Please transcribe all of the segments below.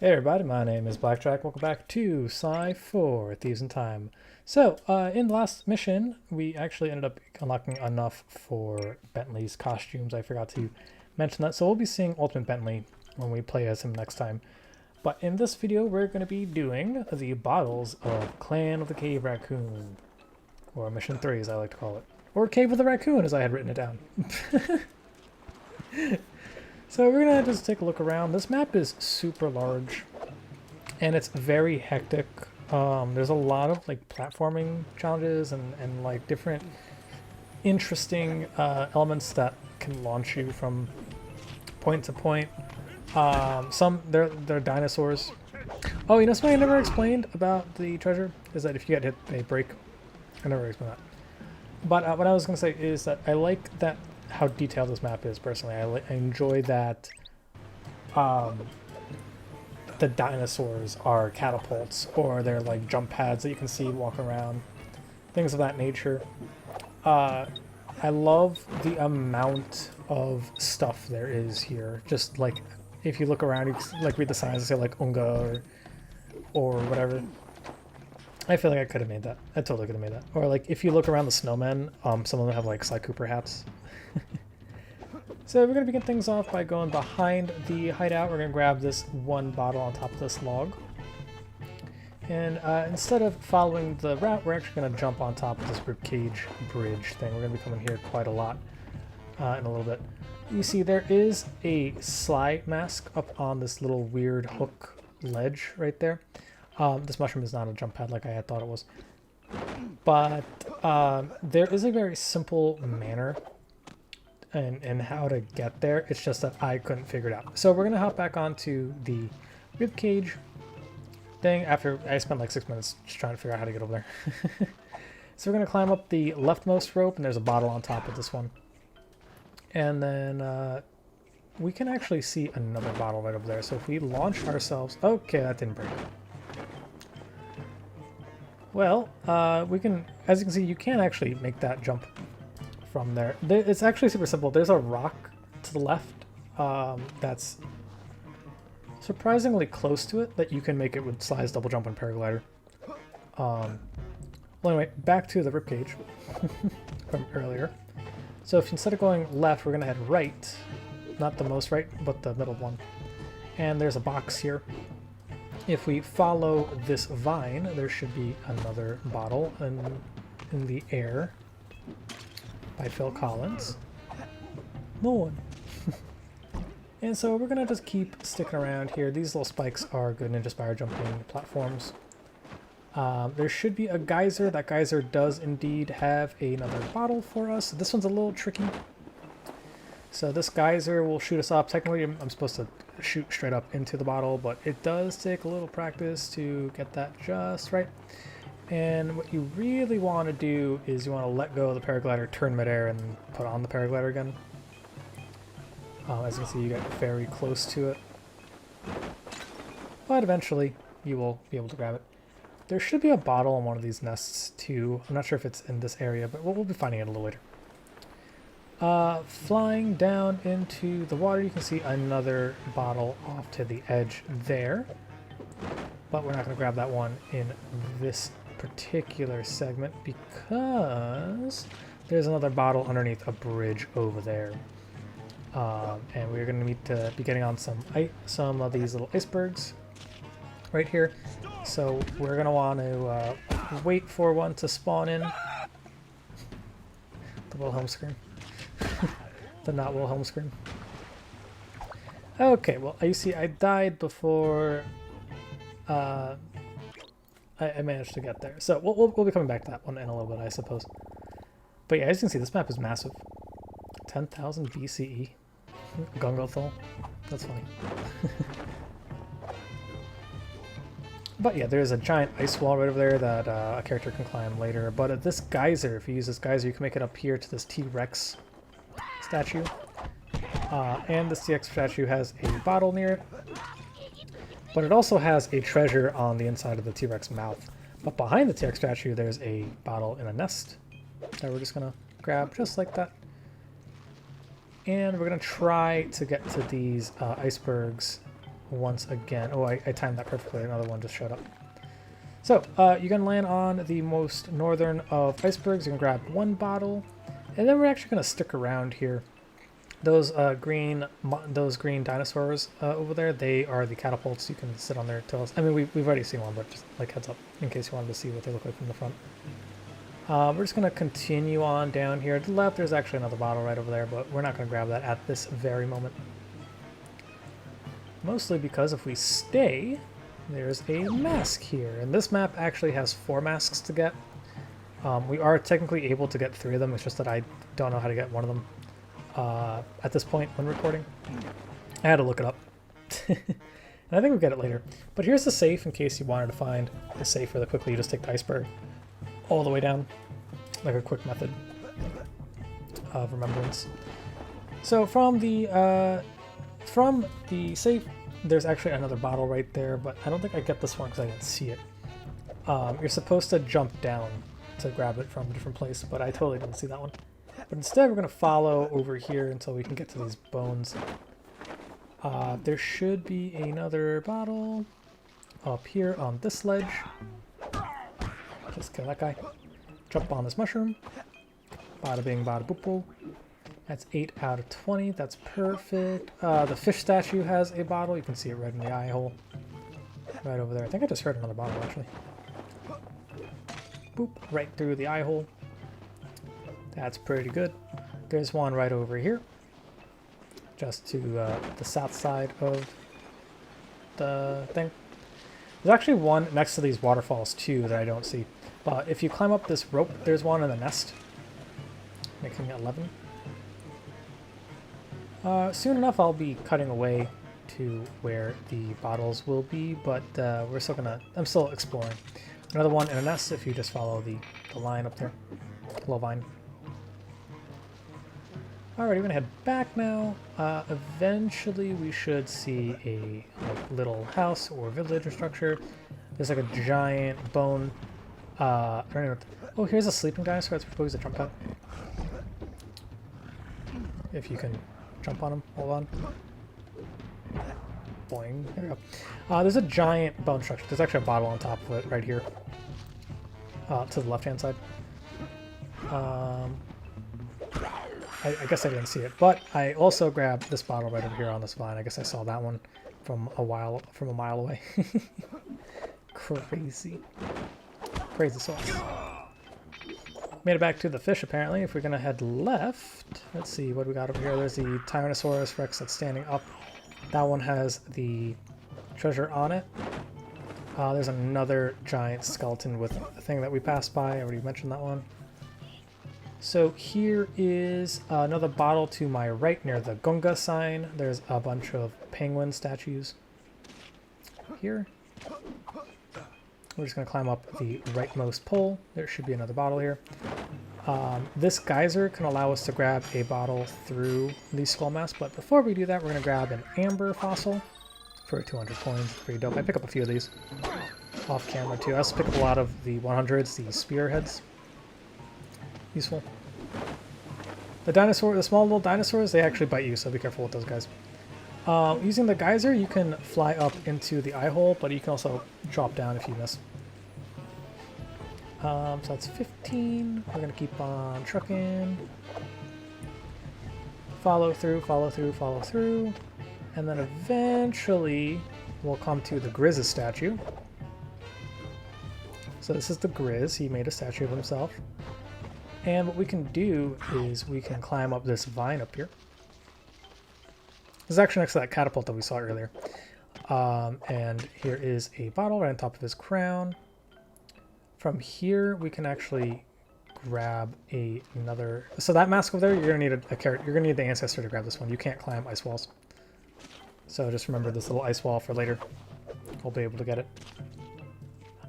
Hey everybody, my name is BlakJak. Welcome back to Sci 4 Thieves in Time. So, in the last mission, we actually ended up unlocking enough for Bentley's costumes. I forgot to mention that. So we'll be seeing Ultimate Bentley when we play as him next time. But in this video, we're going to be doing the bottles of Clan of the Cave Raccoon. Or Mission 3, as I like to call it. Or Cave of the Raccoon, as I had written it down. So we're gonna just take a look around. This map is super large and it's very hectic. There's a lot of like platforming challenges and like different interesting elements that can launch you from point to point. They're dinosaurs. Oh, you know something I never explained about the treasure is that if you get hit, they break. I never explained that. But what I was gonna say is that I like that how detailed this map is personally. I enjoy that the dinosaurs are catapults or they're like jump pads that you can see walking around, things of that nature. I love the amount of stuff there is here. Just like if you look around, you can, like read the signs and say like Unga or whatever. I feel like I could have made that. I totally could have made that. Or like if you look around the snowmen, some of them have like Sly Cooper hats. So we're going to begin things off by going behind the hideout. We're going to grab this one bottle on top of this log. And instead of following the route, we're actually going to jump on top of this ribcage bridge thing. We're going to be coming here quite a lot in a little bit. You see there is a Sly mask up on this little weird hook ledge right there. This mushroom is not a jump pad like I had thought it was. But there is a very simple manner and how to get there. It's just that I couldn't figure it out. So we're going to hop back onto the ribcage thing after I spent like 6 minutes just trying to figure out how to get over there. So we're going to climb up the leftmost rope, and there's a bottle on top of this one. And then we can actually see another bottle right over there. So if we launch ourselves... Okay, that didn't break. Well, we can, as you can see, you can actually make that jump from there. It's actually super simple. There's a rock to the left that's surprisingly close to it that you can make it with Sly's double jump and paraglider. Well, anyway, back to the ribcage from earlier. So if instead of going left, we're going to head right. Not the most right, but the middle one. And there's a box here. If we follow this vine, there should be another bottle in the air by Phil Collins. No one. And so we're going to just keep sticking around here. These little spikes are good ninja spire jumping platforms. There should be a geyser. That geyser does indeed have another bottle for us. This one's a little tricky. So this geyser will shoot us up. Technically, I'm supposed to shoot straight up into the bottle, but it does take a little practice to get that just right. And what you really want to do is you want to let go of the paraglider, turn midair, and put on the paraglider again. As you can see, you get very close to it. But eventually, you will be able to grab it. There should be a bottle in one of these nests, too. I'm not sure if it's in this area, but we'll be finding it a little later. Flying down into the water, you can see another bottle off to the edge there. But we're not going to grab that one in this particular segment because there's another bottle underneath a bridge over there. And we're going to need to be getting on some of these little icebergs right here. So we're going to want to wait for one to spawn in. The Wilhelm scream. The not Wilhelm scream. Okay, well, you see, I died before I managed to get there. So we'll be coming back to that one in a little bit, I suppose. But yeah, as you can see, this map is massive. 10,000 BCE. Gungothul. That's funny. But yeah, there's a giant ice wall right over there that a character can climb later. But this geyser, if you use this geyser, you can make it up here to this T-Rex statue. And this T-Rex statue has a bottle near it. But it also has a treasure on the inside of the T-Rex mouth. But behind the T-Rex statue, there's a bottle in a nest that we're just going to grab just like that. And we're going to try to get to these icebergs once again. Oh, I timed that perfectly. Another one just showed up. So, you can land on the most northern of icebergs. You can grab one bottle. And then we're actually going to stick around here. Those green dinosaurs over there, they are the catapults. You can sit on their tails. I mean, we've already seen one, but just like heads up in case you wanted to see what they look like from the front. We're just going to continue on down here. To the left, there's actually another bottle right over there, but we're not going to grab that at this very moment. Mostly because if we stay, there's a mask here. And this map actually has 4 masks to get. We are technically able to get 3 of them. It's just that I don't know how to get one of them at this point when recording. I had to look it up. And I think we'll get it later. But here's the safe in case you wanted to find the safe really quickly. You just take the iceberg all the way down, like a quick method of remembrance. So from the safe, there's actually another bottle right there, but I don't think I get this one because I didn't see it. You're supposed to jump down to grab it from a different place, but I totally didn't see that one. But instead, we're going to follow over here until we can get to these bones. There should be another bottle up here on this ledge. Just kill that guy. Jump on this mushroom. Bada bing, bada boop boop. That's 8 out of 20. That's perfect. The fish statue has a bottle. You can see it right in the eye hole. Right over there. I think I just heard another bottle, actually. Boop. Right through the eye hole. That's pretty good. There's one right over here. Just to the south side of the thing. There's actually one next to these waterfalls, too, that I don't see. But if you climb up this rope, there's one in the nest. Making it 11. Soon enough, I'll be cutting away to where the bottles will be, but I'm still exploring. Another one in a nest if you just follow the line up there. Little vine. Alright, we're gonna head back now. Eventually we should see a little house or village or structure. There's like a giant bone. I don't know. Oh, here's a sleeping dinosaur. Let's propose a jump pad. If you can jump on him, hold on. Boing. There we go. There's a giant bone structure. There's actually a bottle on top of it right here. To the left-hand side. I guess I didn't see it, but I also grabbed this bottle right over here on this vine. I guess I saw that one from a mile away. Crazy sauce. Made it back to the fish apparently. If we're gonna head left, let's see what we got over here. There's the Tyrannosaurus Rex that's standing up. That one has the treasure on it. There's another giant skeleton with a thing that we passed by. I already mentioned that one. So here is another bottle to my right near the Gunga sign. There's a bunch of penguin statues here. We're just going to climb up the rightmost pole. There should be another bottle here. This geyser can allow us to grab a bottle through the skull mask, but before we do that, we're going to grab an amber fossil for 200 coins. It's pretty dope. I pick up a few of these off camera too. I also pick up a lot of the 100s, the spearheads. Useful. The small little dinosaurs, they actually bite you, so be careful with those guys. Using the geyser, you can fly up into the eye hole, but you can also drop down if you miss. So that's 15. We're going to keep on trucking. Follow through, follow through, follow through. And then eventually, we'll come to the Grizz's statue. So this is the Grizz. He made a statue of himself. And what we can do is we can climb up this vine up here. This is actually next to that catapult that we saw earlier. And here is a bottle right on top of his crown. From here, we can actually grab another... So that mask over there, you're going to need a carrot. You're going to need the ancestor to grab this one. You can't climb ice walls. So just remember this little ice wall for later. We'll be able to get it.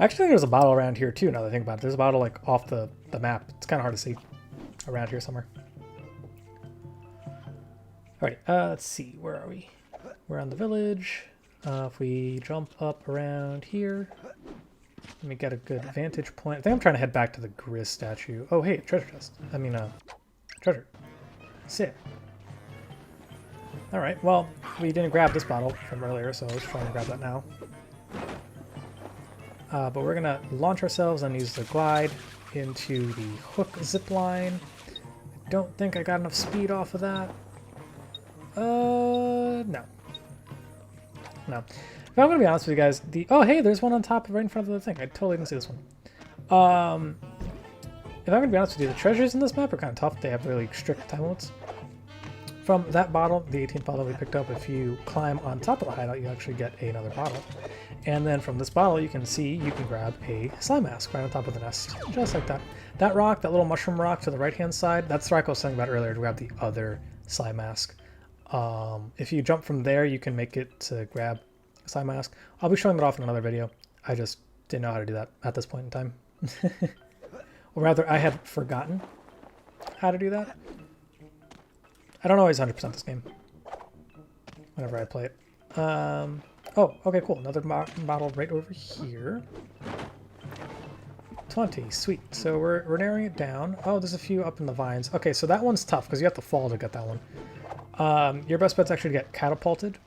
Actually, there's a bottle around here too, now that I think about it. There's a bottle like off the map. It's kind of hard to see. Around here somewhere. Alright, let's see. Where are we? We're on the village. If we jump up around here, let me get a good vantage point. I think I'm trying to head back to the Grizz statue. Oh, hey, treasure chest. I mean, treasure. Sit. Alright, well, we didn't grab this bottle from earlier, so let's try and grab that now. But we're gonna launch ourselves and use the glide into the hook zip line. I don't think I got enough speed off of that. No. No. If I'm gonna be honest with you guys, oh hey, there's one on top right in front of the thing. I totally didn't see this one. If I'm gonna be honest with you, the treasures in this map are kind of tough. They have really strict time limits. From that bottle, the 18th bottle we picked up, if you climb on top of the hideout, you actually get another bottle. And then from this bottle, you can see you can grab a slime mask right on top of the nest, just like that. That rock, that little mushroom rock to the right-hand side, that's the rock I was talking about earlier to grab the other slime mask. If you jump from there, you can make it to grab a slime mask. I'll be showing it off in another video. I just didn't know how to do that at this point in time. Or rather, I had forgotten how to do that. I don't always 100% this game whenever I play it. Oh, okay, cool. Another bottle right over here. 20, sweet. So we're narrowing it down. Oh, there's a few up in the vines. Okay, so that one's tough because you have to fall to get that one. Your best bet's actually to get catapulted.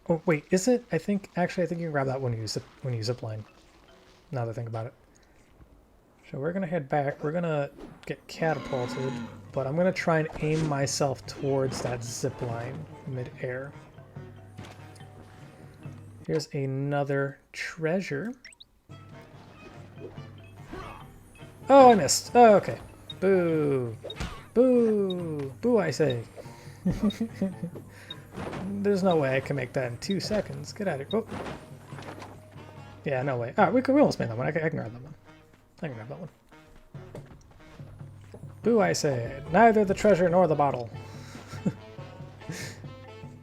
Oh, wait, is it? I think you can grab that when you zip line. Now that I think about it. So we're gonna head back. We're gonna get catapulted, but I'm gonna try and aim myself towards that zip line mid-air. Here's another treasure. Oh, I missed. Oh, okay. Boo. Boo. Boo, I say. There's no way I can make that in 2 seconds. Get out of here. Oh. Yeah, no way. Alright, we almost made that one. I can grab that one. I can grab that one. Boo, I say. Neither the treasure nor the bottle.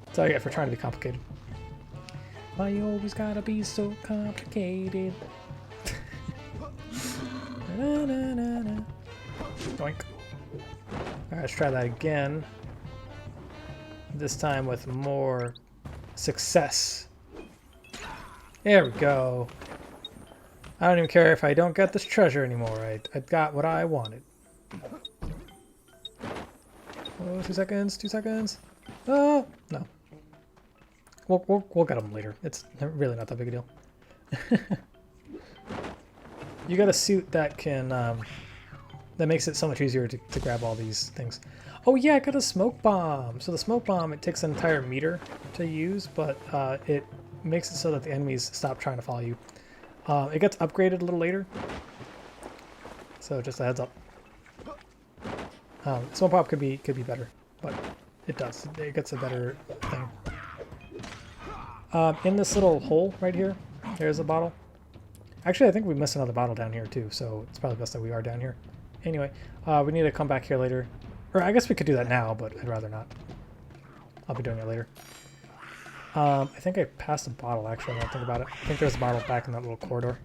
That's all you get for trying to be complicated. Why you always gotta be so complicated? Na, na, na, na. Doink. Alright, let's try that again. This time with more success. There we go. I don't even care if I don't get this treasure anymore. I got what I wanted. Oh, 2 seconds, 2 seconds. Oh, no. We'll get them later. It's really not that big a deal. You got a suit that can, that makes it so much easier to grab all these things. Oh yeah, I got a smoke bomb. So the smoke bomb, it takes an entire meter to use, but it makes it so that the enemies stop trying to follow you. It gets upgraded a little later. So just a heads up. Smoke bomb could be better, but it does. It gets a better thing. In this little hole right here, there's a bottle. Actually, I think we missed another bottle down here too, so it's probably best that we are down here. Anyway, we need to come back here later. Or I guess we could do that now, but I'd rather not. I'll be doing it later. I think I passed a bottle, actually, now that I think about it. I think there's a bottle back in that little corridor.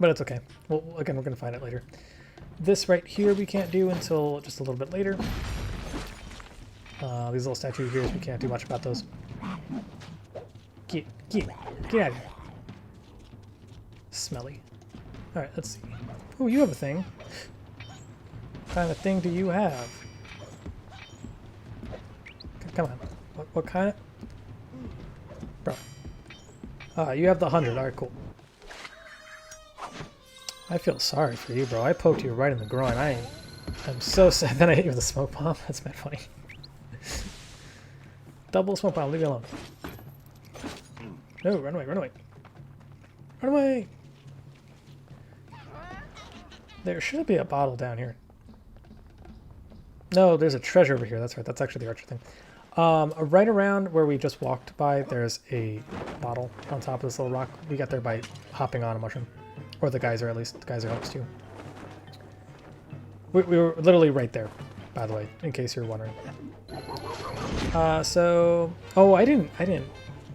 But it's okay. Well, again, we're going to find it later. This right here we can't do until just a little bit later. These little statue here, we can't do much about those. Get out of here. Smelly. Alright, let's see. Oh, you have a thing. What kind of thing do you have? Come on. What kind of... Bro. You have the 100. Alright, cool. I feel sorry for you, bro. I poked you right in the groin. I'm so sad that I hit you with a smoke bomb. That's bad funny. Double smoke bomb. Leave me alone. No, run away, run away. Run away! There should be a bottle down here. No, there's a treasure over here. That's right. That's actually the archer thing. Right around where we just walked by, there's a bottle on top of this little rock. We got there by hopping on a mushroom. Or the geyser, at least. The geyser helps too. We were literally right there, by the way, in case you're wondering. So... Oh, I didn't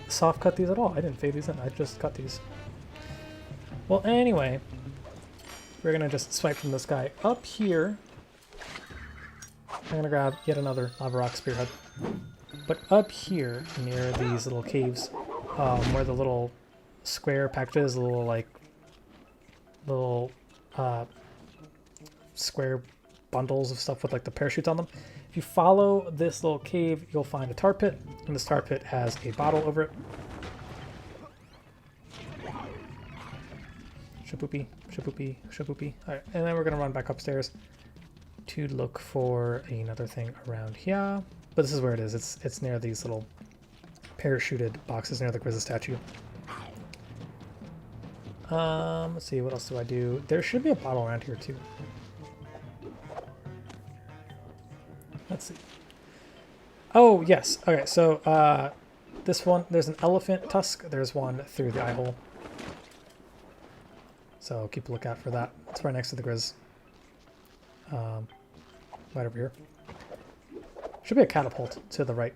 soft cut these at all. I didn't fade these in. I just cut these. Well, anyway... We're going to just swipe from this guy up here. I'm going to grab yet another lava rock spearhead. But up here, near these little caves, where the little square packages, the little square bundles of stuff with like the parachutes on them. If you follow this little cave, you'll find a tar pit, and this tar pit has a bottle over it. Shaboopy, shaboopy, shaboopy. Alright, and then we're going to run back upstairs to look for another thing around here. But this is where it is. It's near these little parachuted boxes near the grizzly statue. Let's see, what else do I do? There should be a bottle around here too. Let's see. Oh, yes. Okay, so this one, there's an elephant tusk. There's one through the eye hole. So keep a lookout for that. It's right next to the grizz. Right over here. Should be a catapult to the right.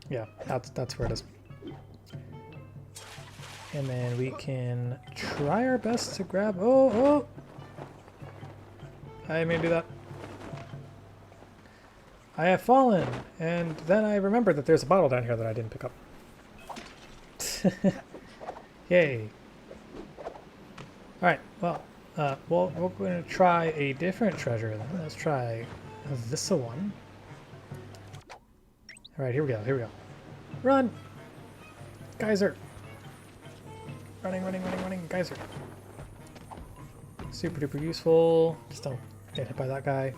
Yeah, that's where it is. And then we can try our best to grab... Oh! I may do that. I have fallen, and then I remembered that there's a bottle down here that I didn't pick up. Yay. Alright, well, we're going to try a different treasure then. Let's try this one. Alright, here we go. Run! Geyser! Running, geyser. Super duper useful. Just don't get hit by that guy.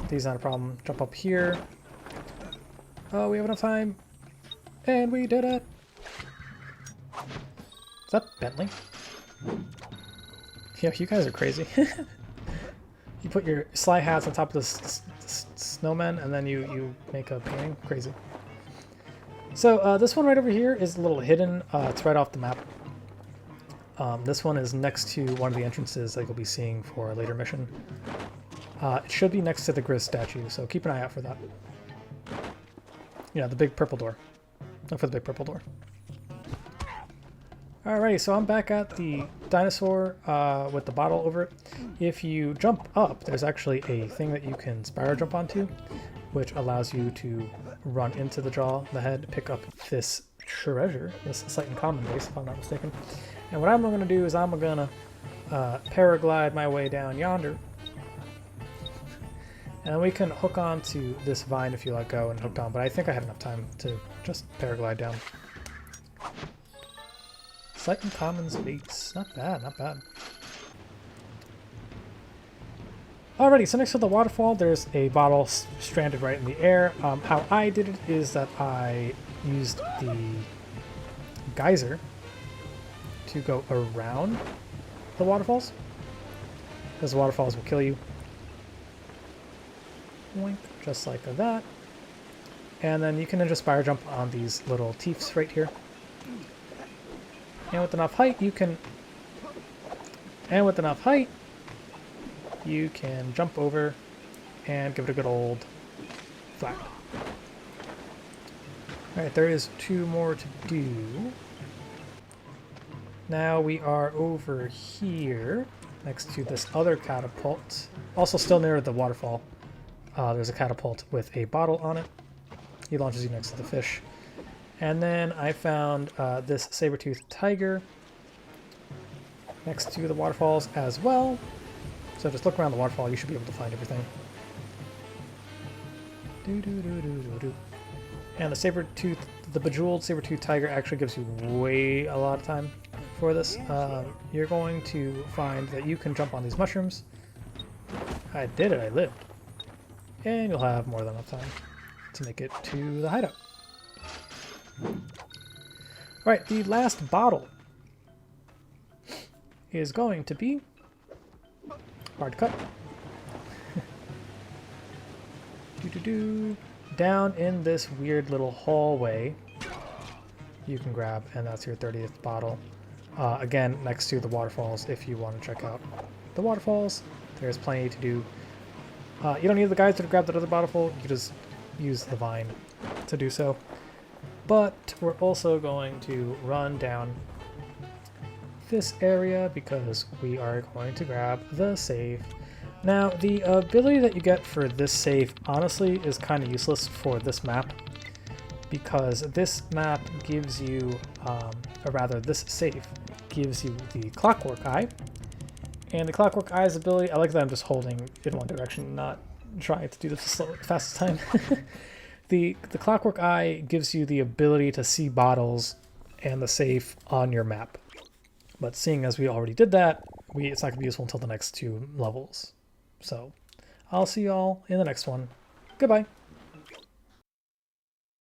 These not a problem. Jump up here. Oh, we have enough time. And we did it! Is that Bentley? Yeah, you guys are crazy. You put your sly hats on top of the snowmen, and then you make a painting. Crazy. So this one right over here is a little hidden. It's right off the map. This one is next to one of the entrances that you'll be seeing for a later mission. It should be next to the Grizz statue, so keep an eye out for that. Yeah, the big purple door. Look for the big purple door. Alrighty, so I'm back at the dinosaur with the bottle over it. If you jump up, there's actually a thing that you can spiral jump onto, which allows you to run into the jaw, the head, pick up this treasure, this slight and common base, if I'm not mistaken. And what I'm going to do is I'm going to paraglide my way down yonder. And we can hook on to this vine if you let go and hooked on, but I think I had enough time to just paraglide down. Slight and common base. Not bad, not bad. Alrighty, so next to the waterfall, there's a bottle stranded right in the air. How I did it is that I used the geyser to go around the waterfalls, because the waterfalls will kill you. Boink, just like that. And then you can just spiral jump on these little Thieves right here. And with enough height, you can jump over and give it a good old flap. Alright, there is 2 more to do. Now we are over here, next to this other catapult. Also still near the waterfall. There's a catapult with a bottle on it. He launches you next to the fish. And then I found this saber-toothed tiger next to the waterfalls as well. So just look around the waterfall, you should be able to find everything. And the bejeweled saber-toothed tiger actually gives you a lot of time for this. You're going to find that you can jump on these mushrooms. I did it, I lived. And you'll have more than enough time to make it to the hideout. Alright, the last bottle is going to be hard to cut. Down in this weird little hallway you can grab, and that's your 30th bottle. Again, next to the waterfalls if you want to check out the waterfalls. There's plenty to do. You don't need the guys to grab that other bottle, you just use the vine to do so. But we're also going to run down this area because we are going to grab the save. Now, the ability that you get for this save honestly is kind of useless for this map, because this map gives you, or rather this save gives you the Clockwork Eye. And the Clockwork Eye's ability, I like that I'm just holding in one direction, not try to do this fastest time. The Clockwork Eye gives you the ability to see bottles and the safe on your map. But seeing as we already did that, it's not going to be useful until the next 2 levels. So I'll see y'all in the next one. Goodbye.